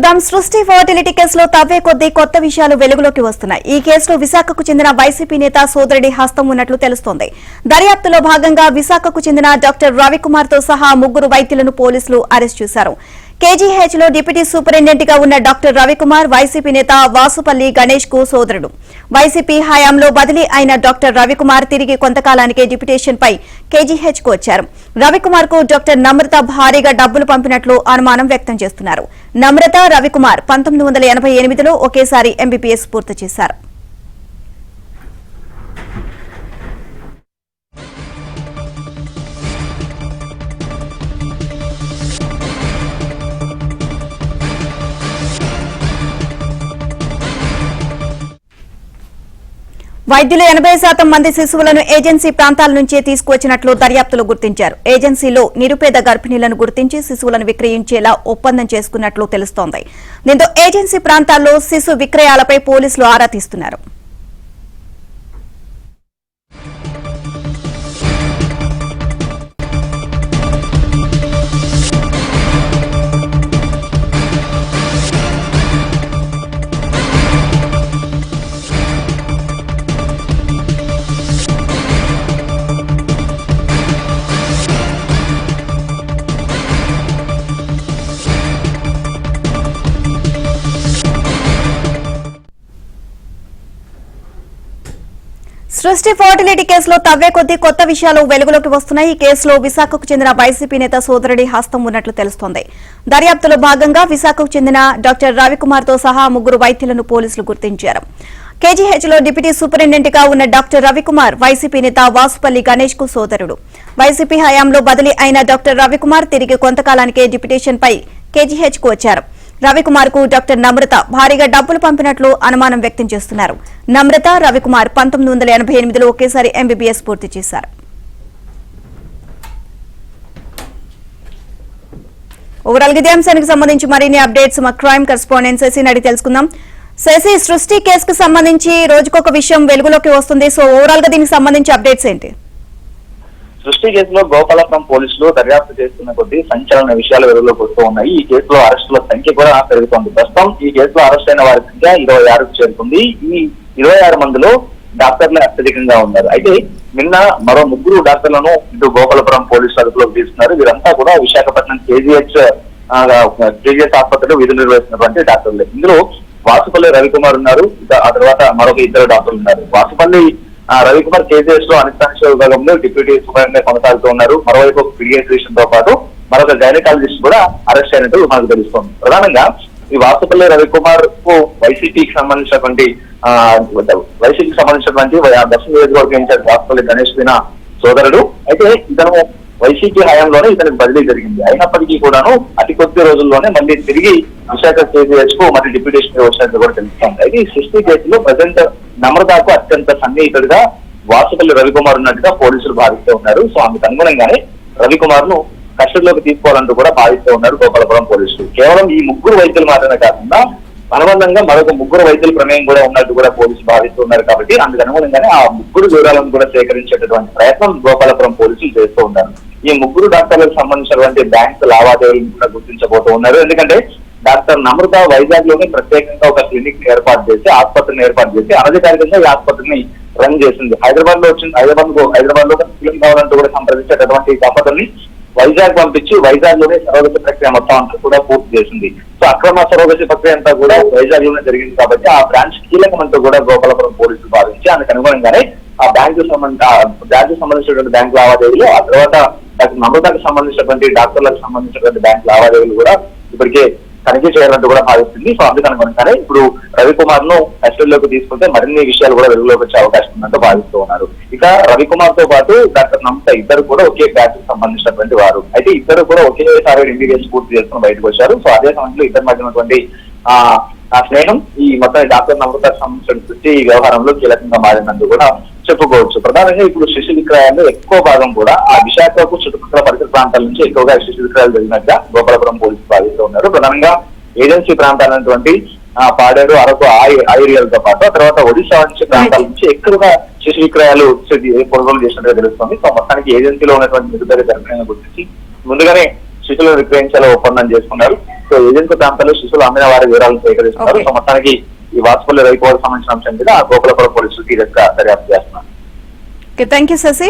చూద్దాం. సృష్టి ఫర్టిలిటీ కేసులో తవ్వే కొద్దీ కొత్త విషయాలు వెలుగులోకి వస్తున్నాయి. ఈ కేసులో విశాఖకు చెందిన వైసీపీ నేత సోదరుడి హస్తం ఉన్నట్లు తెలుస్తోంది. దర్యాప్తులో భాగంగా విశాఖకు చెందిన డాక్టర్ రవికుమార్ తో సహా 3 వైద్యులను పోలీసులు అరెస్ట్ చేశారు. కేజీహెచ్ లో డిప్యూటీ సూపరింటెండెంట్ గా ఉన్న డాక్టర్ రవికుమార్ వైసీపీ నేత వాసుపల్లి గణేష్ కు సోదరుడు. వైసీపీ హయాంలో బదిలీ అయిన డాక్టర్ రవికుమార్ తిరిగి కొంతకాలానికే డిప్యూటేషన్ పై కేజీహెచ్ కు వచ్చారు. రవికుమార్ కు డాక్టర్ నమ్రత భారీగా డబ్బులు పంపినట్లు అనుమానం వ్యక్తం చేస్తున్నారు. నమ్రత, రవికుమార్ 1988లో ఒకేసారి ఎంబీబీఎస్ పూర్తి చేశారు. వైద్యులు 80% మంది శిశువులను ఏజెన్సీ ప్రాంతాల నుంచే తీసుకువచ్చినట్లు దర్యాప్తులో గుర్తించారు. ఏజెన్సీలో నిరుపేద గర్భిణీలను గుర్తించి శిశువులను విక్రయించేలా ఒప్పందం చేసుకున్నట్లు తెలుస్తోంది. దీంతో ఏజెన్సీ ప్రాంతాల్లో శిశు విక్రయాలపై పోలీసులు ఆరా తీస్తున్నారు. సృష్టి ఫర్టిలిటీ కేసులో తవ్వే కొద్దీ కొత్త విషయాలు వెలుగులోకి వస్తున్నాయి. ఈ కేసులో విశాఖకు చెందిన వైసీపీ నేత సోదరుడి హస్తం ఉన్నట్లు తెలుస్తోంది. దర్యాప్తులో భాగంగా విశాఖకు చెందిన డాక్టర్ రవికుమార్ తో సహా 3 వైద్యులను పోలీసులు గుర్తించారు. కేజీహెచ్ లో డిప్యూటీ సూపరింటెండెంట్ గా ఉన్న డాక్టర్ రవికుమార్ వైసీపీ నేత వాసుపల్లి గణేష్ కు సోదరుడు. వైసీపీ హయాంలో బదిలీ అయిన డాక్టర్ రవికుమార్ తిరిగి కొంతకాలానికే డిప్యూటేషన్ పై కేజీహెచ్ కు వచ్చారు. రవికుమార్ కు డాక్టర్ నమ్రత భారీగా డబ్బులు పంపినట్లు అనుమానం వ్యక్తం చేస్తున్నారు. నమ్రత, రవికుమార్ 1988లో ఒకేసారి ఎంబీబీఎస్ పూర్తి చేశారు. ఓవరాల్ గా ఇదే అంశానికి సంబంధించి మరిన్ని అప్డేట్స్ మా క్రైమ్ కరెస్పాండెంట్ శశిని అడిగి తెలుసుకుందాం. శశి, సృష్టి కేసుకు సంబంధించి రోజుకొక విషయం వెలుగులోకి వస్తుంది. సో ఓవరాల్ గా దీనికి సంబంధించి అప్డేట్స్ ఏంటి? సృష్టి కేసులో గోపాలపురం పోలీసులు దర్యాప్తు చేస్తున్న కొద్దీ సంచలన విషయాలు వెలుగులోకి వస్తూ ఉన్నాయి. ఈ కేసులో అరెస్టుల సంఖ్య కూడా పెరుగుతోంది. ప్రస్తుతం ఈ కేసులో అరెస్ట్ అయిన వారి సంఖ్య 26కు చేరుకుంది. ఈ 26 మందిలో డాక్టర్లు అత్యధికంగా ఉన్నారు. అయితే నిన్న మరో 3 డాక్టర్లను ఇటు గోపాలపురం పోలీసులు అదుపులోకి తీసుకున్నారు. వీరంతా కూడా విశాఖపట్నం కేజీహెచ్ ఆసుపత్రిలో విధులు నిర్వహిస్తున్నటువంటి డాక్టర్లు. ఇందులో వాసుపల్లి రవికుమార్ ఉన్నారు. ఆ తర్వాత మరొక 2 డాక్టర్లు ఉన్నారు. వాసుపల్లి రవికుమార్ కేజీహెచ్ లో అనిస్తాంశ విభాగంలో డిప్యూటీ సూపరింటెండెంట్ కొనసాగుతూ ఉన్నారు. మరోవైపు పీడియాట్రిషియన్ తో పాటు మరొక గైనకాలజిస్ట్ కూడా అరెస్ట్ అయినట్టు మనకు తెలుస్తోంది. ప్రధానంగా ఈ వాసుపల్లి రవికుమార్ కు వైసీపీకి సంబంధించినటువంటి దక్షిణ నియోజకవర్గం ఇన్ఛార్జ్ వాసుపల్లి గణేష్ సోదరుడు. అయితే ఇతను వైసీపీ హయాంలోనే ఇతనికి బదిలీ జరిగింది. అయినప్పటికీ కూడాను అతి కొద్ది రోజుల్లోనే మళ్ళీ తిరిగి విశాఖ కేజీహెచ్ కు మళ్ళీ డిప్యూటేషన్ వచ్చినట్టు కూడా తెలుస్తోంది. అయితే ఈ సృష్టి కేసులో ప్రజెంట్ నమ్రతకు అత్యంత సన్నిహితుడిగా వాసుపల్లి రవికుమార్ ఉన్నట్టుగా పోలీసులు భావిస్తూ ఉన్నారు. సో అందుకు అనుగుణంగానే రవికుమార్ ను కస్టడీలోకి తీసుకోవాలంటూ కూడా భావిస్తూ ఉన్నారు గోపాలపురం పోలీసులు. కేవలం ఈ 3 వైద్యులు మాత్రమే కాకుండా అనుబంధంగా మరొక 3 వైద్యుల ప్రమేయం కూడా ఉన్నట్టు కూడా పోలీసులు భావిస్తూ ఉన్నారు. కాబట్టి అందుకు అనుగుణంగానే ఆ 3 వివరాలను కూడా సేకరించేటటువంటి ప్రయత్నం గోపాలపురం పోలీసులు చేస్తూ ఉన్నారు. ఈ 3 డాక్టర్లకు సంబంధించినటువంటి బ్యాంకు లావాదేవీలను కూడా గుర్తించబోతూ ఉన్నారు. ఎందుకంటే డాక్టర్ నమ్రత వైజాగ్ లోనే ప్రత్యేకంగా ఒక క్లినిక్ ఆసుపత్రిని ఏర్పాటు చేసి అనధికారికంగా ఈ ఆసుపత్రిని రన్ చేసింది. హైదరాబాద్ లో క్లినిక్ కావాలంటూ కూడా సంప్రదించేటటువంటి దంపతుల్ని వైజాగ్ పంపించి వైజాగ్ లోనే సరోగసి ప్రక్రియ మొత్తం అంతా కూడా పూర్తి చేసింది. సో అక్రమ సరోగసి ప్రక్రియ అంతా కూడా వైజాగ్ లోనే జరిగింది. కాబట్టి ఆ బ్రాంచ్ కీలకమంటూ కూడా గోపాలపురం పోలీసులు భావించి అందుకు అనుగుణంగానే ఆ బ్యాంకు సంబంధించినటువంటి బ్యాంక్ లావాదేవీలు, ఆ తర్వాత డాక్టర్ నమ్రతకు సంబంధించినటువంటి డాక్టర్లకు సంబంధించినటువంటి బ్యాంక్ లావాదేవీలు కూడా ఇప్పటికే తనిఖీ చేయాలంటూ కూడా భావిస్తుంది. సో అందుకు అనుగుణంగానే ఇప్పుడు రవికుమార్ ను కస్టడీలోకి తీసుకుంటే మరిన్ని విషయాలు కూడా వెలుగులోకి వచ్చే అవకాశం ఉందంటూ భావిస్తూ ఉన్నారు. ఇక రవికుమార్ తో పాటు డాక్టర్ నమ్రత ఇద్దరు కూడా ఒకే బ్యాచ్ కు సంబంధించినటువంటి వారు. అయితే ఇద్దరు కూడా ఒకేసారి ఎంబీబీఎస్ పూర్తి చేసుకుని బయటకు వచ్చారు. సో అదే సమయంలో ఇద్దరి మధ్య ఉన్నటువంటి ఆ స్నేహం ఈ మొత్తం డాక్టర్ నమ్రతకు సంబంధించిన సృష్టి వ్యవహారంలో కీలకంగా మారినందుకు కూడా చెప్పుకోవచ్చు. ప్రధానంగా ఇప్పుడు శిశు విక్రయాల్లో ఎక్కువ భాగం కూడా ఆ విశాఖకు చుట్టుపక్కల పరిసర ప్రాంతాల నుంచి ఎక్కువగా శిశు విక్రయాలు జరిగినట్టుగా గోపాలపురం పోలీసులు భావిస్తూ ఉన్నారు. ప్రధానంగా ఏజెన్సీ ప్రాంతాలైనటువంటి పాడేరు, అరకు ఆ ఏరియాలతో పాటు ఆ తర్వాత ఒడిశా నుంచి ప్రాంతాల నుంచి ఎక్కువగా శిశు విక్రయాలు కొనుగోలు చేసినట్టుగా తెలుస్తుంది. సో మొత్తానికి ఏజెన్సీలో ఉన్నటువంటి నిరుపేద గర్భిణీలను గుర్తించి ముందుగానే శిశువులను విక్రయించాలో ఒప్పందం చేసుకున్నారు. సో ఏజెన్సీ ప్రాంతాల్లో శిశువులు అమ్మిన వారి వివరాలను సేకరిస్తున్నారు. Okay. సో మొత్తానికి ఈ వాసుపల్లి రైతులకు సంబంధించిన అంశం మీద గోకులపురం పోలీసులు సీరియస్ గా దర్యాప్తు చేస్తున్నారు. Thank you Shashi.